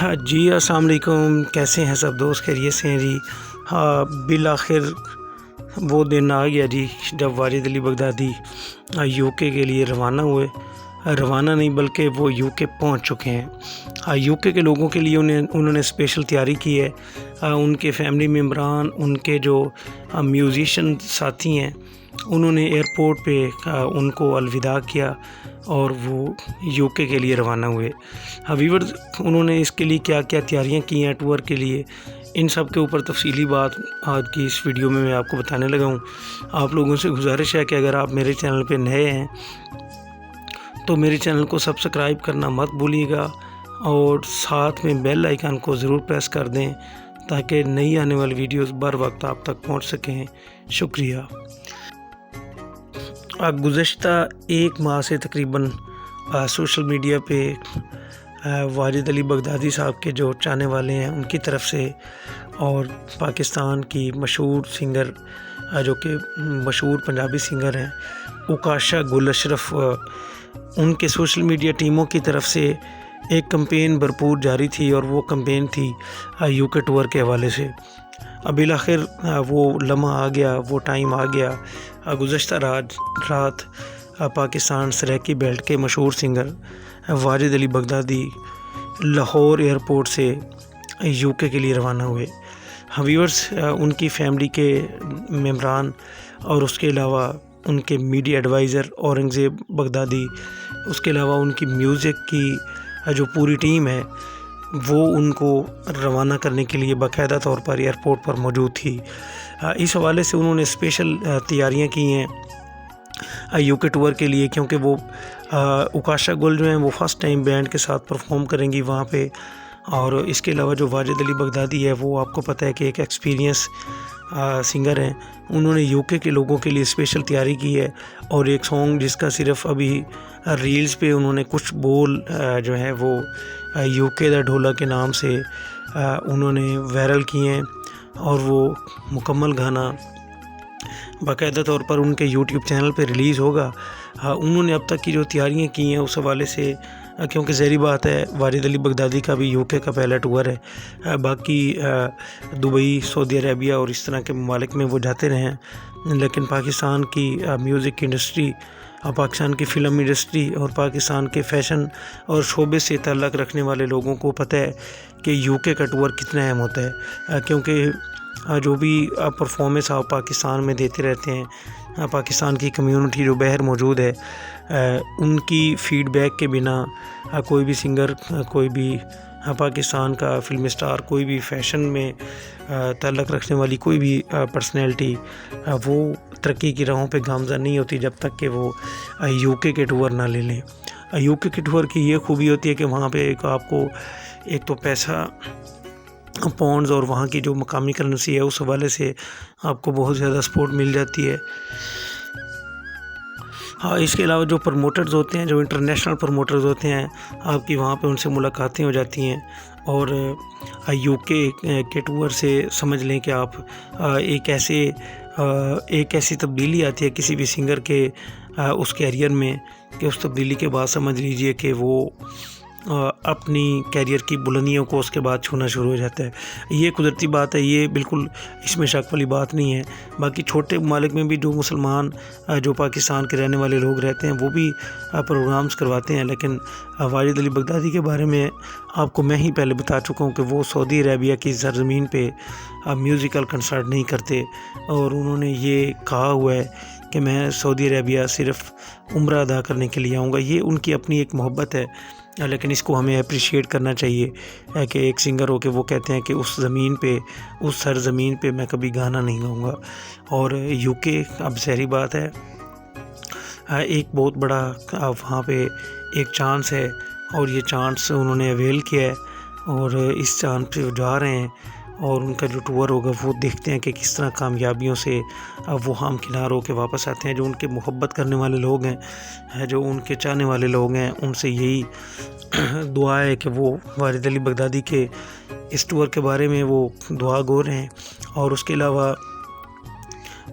جی السلام علیکم، کیسے ہیں سب دوست؟ خیریت سے ہیں جی؟ ہاں، بالآخر وہ دن آ گیا جی جب واجد علی بغدادی یو کے لیے روانہ ہوئے. روانہ نہیں بلکہ وہ یو کے پہنچ چکے ہیں. یو کے لوگوں کے لیے انہوں نے اسپیشل تیاری کی ہے. ان کے فیملی ممبران، ان کے جو میوزیشین ساتھی ہیں، انہوں نے ایئرپورٹ پہ ان کو الوداع کیا اور وہ یو کے لیے روانہ ہوئے. ویورز، انہوں نے اس کے لیے کیا کیا تیاریاں کی ہیں ٹور کے لیے، ان سب کے اوپر تفصیلی بات آج کی اس ویڈیو میں آپ کو بتانے لگا ہوں. آپ لوگوں سے گزارش ہے کہ اگر آپ میرے چینل پہ نئے ہیں تو میرے چینل کو سبسکرائب کرنا مت بھولیے گا اور ساتھ میں بیل آئیکن کو ضرور پریس کر دیں تاکہ نئی آنے والی ویڈیوز بر وقت آپ تک پہنچ سکیں. شکریہ. گزشتہ ایک ماہ سے تقریباً سوشل میڈیا پہ واجد علی بغدادی صاحب کے جو چاہنے والے ہیں ان کی طرف سے اور پاکستان کی مشہور سنگر جو کہ مشہور پنجابی سنگر ہیں اوکاشا گل اشرف، ان کے سوشل میڈیا ٹیموں کی طرف سے ایک کمپین بھرپور جاری تھی اور وہ کمپین تھی یو کے ٹور کے حوالے سے. بالآخر وہ لمحہ آ گیا، وہ ٹائم آ گیا. گزشتہ رات پاکستان سریکی بیلٹ کے مشہور سنگر واجد علی بغدادی لاہور ایئرپورٹ سے یو کے لیے روانہ ہوئے. ویورز، ان کی فیملی کے ممبران اور اس کے علاوہ ان کے میڈیا ایڈوائزر اورنگزیب بغدادی، اس کے علاوہ ان کی میوزک کی جو پوری ٹیم ہے وہ ان کو روانہ کرنے کے لیے باقاعدہ طور پر ایئرپورٹ پر موجود تھی. اس حوالے سے انہوں نے اسپیشل تیاریاں کی ہیں یو کے ٹور کے لیے، کیونکہ وہ اوکاشا گل جو ہیں وہ فرسٹ ٹائم بینڈ کے ساتھ پرفارم کریں گی وہاں پہ. اور اس کے علاوہ جو واجد علی بغدادی ہے وہ آپ کو پتہ ہے کہ ایک ایکسپیرینس سنگر ہیں. انہوں نے یو کے لوگوں کے لیے اسپیشل تیاری کی ہے اور ایک سانگ جس کا صرف ابھی ریلز پہ انہوں نے کچھ بول جو ہیں وہ یو کے دا ڈھولا کے نام سے انہوں نے وائرل کیے ہیں اور وہ مکمل گانا باقاعدہ طور پر ان کے یوٹیوب چینل پہ ریلیز ہوگا. انہوں نے اب تک کی جو تیاریاں کی ہیں اس حوالے سے، کیونکہ ظاہری بات ہے واجد علی بغدادی کا بھی یو کے کا پہلا ٹور ہے. باقی دبئی، سعودی عربیہ اور اس طرح کے ممالک میں وہ جاتے رہے ہیں، لیکن پاکستان کی میوزک انڈسٹری، پاکستان کی فلم انڈسٹری اور پاکستان کے فیشن اور شعبے سے تعلق رکھنے والے لوگوں کو پتہ ہے کہ یو کے کا ٹور کتنا اہم ہوتا ہے. کیونکہ جو بھی پرفارمنس آپ پاکستان میں دیتے رہتے ہیں، پاکستان کی کمیونٹی جو باہر موجود ہے ان کی فیڈ بیک کے بنا کوئی بھی سنگر، کوئی بھی پاکستان کا فلم اسٹار، کوئی بھی فیشن میں تعلق رکھنے والی کوئی بھی پرسنالٹی وہ ترقی کی راہوں پہ گامزن نہیں ہوتی جب تک کہ وہ یو کے ٹور نہ لے لیں. یو کے ٹور کی یہ خوبی ہوتی ہے کہ وہاں پہ آپ کو ایک تو پیسہ، پاؤنڈز اور وہاں کی جو مقامی کرنسی ہے اس حوالے سے آپ کو بہت زیادہ سپورٹ مل جاتی ہے. اس کے علاوہ جو پروموٹرز ہوتے ہیں، جو انٹرنیشنل پروموٹرز ہوتے ہیں، آپ کی وہاں پہ ان سے ملاقاتیں ہو جاتی ہیں اور یو کے ٹور سے سمجھ لیں کہ آپ ایک ایسی تبدیلی آتی ہے کسی بھی سنگر کے اس کیریئر میں کہ اس تبدیلی کے بعد سمجھ لیجئے کہ وہ اپنی کیریئر کی بلندیوں کو اس کے بعد چھونا شروع ہو جاتا ہے. یہ قدرتی بات ہے، یہ بالکل اس میں شک والی بات نہیں ہے. باقی چھوٹے ممالک میں بھی جو مسلمان جو پاکستان کے رہنے والے لوگ رہتے ہیں وہ بھی پروگرامز کرواتے ہیں، لیکن واجد علی بغدادی کے بارے میں آپ کو میں ہی پہلے بتا چکا ہوں کہ وہ سعودی عربیہ کی سرزمین پہ میوزیکل کنسرٹ نہیں کرتے اور انہوں نے یہ کہا ہوا ہے کہ میں سعودی عربیہ صرف عمرہ ادا کرنے کے لیے آؤں گا. یہ ان کی اپنی ایک محبت ہے، لیکن اس کو ہمیں اپریشیٹ کرنا چاہیے کہ ایک سنگر ہو کے وہ کہتے ہیں کہ اس زمین پہ، اس سرزمین پہ میں کبھی گانا نہیں گاؤں گا. اور یو کے اب ظاہری بات ہے ایک بہت بڑا وہاں پہ ایک چانس ہے اور یہ چانس انہوں نے اویل کیا ہے اور اس چانس پہ جا رہے ہیں اور ان کا جو ٹور ہوگا وہ دیکھتے ہیں کہ کس طرح کامیابیوں سے وہ ہم کنار ہو کے واپس آتے ہیں. جو ان کے محبت کرنے والے لوگ ہیں، جو ان کے چاہنے والے لوگ ہیں، ان سے یہی دعا ہے کہ وہ واجد علی بغدادی کے اس ٹور کے بارے میں وہ دعا گو رہے ہیں. اور اس کے علاوہ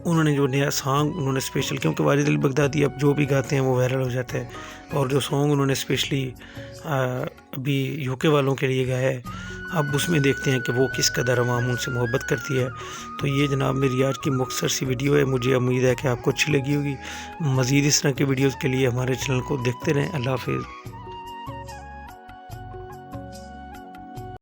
انہوں نے جو نیا سانگ انہوں نے اسپیشل، کیونکہ واجد علی بغدادی اب جو بھی گاتے ہیں وہ وائرل ہو جاتا ہے، اور جو سانگ انہوں نے اسپیشلی ابھی یو کے والوں کے لیے گایا ہے اب اس میں دیکھتے ہیں کہ وہ کس قدر عوام ان سے محبت کرتی ہے۔ تو یہ جناب میری آج کی مختصر سی ویڈیو ہے، مجھے امید ہے کہ آپ کو اچھی لگی ہوگی۔ مزید اس طرح کی ویڈیوز کے لیے ہمارے چینل کو دیکھتے رہیں۔ اللہ حافظ۔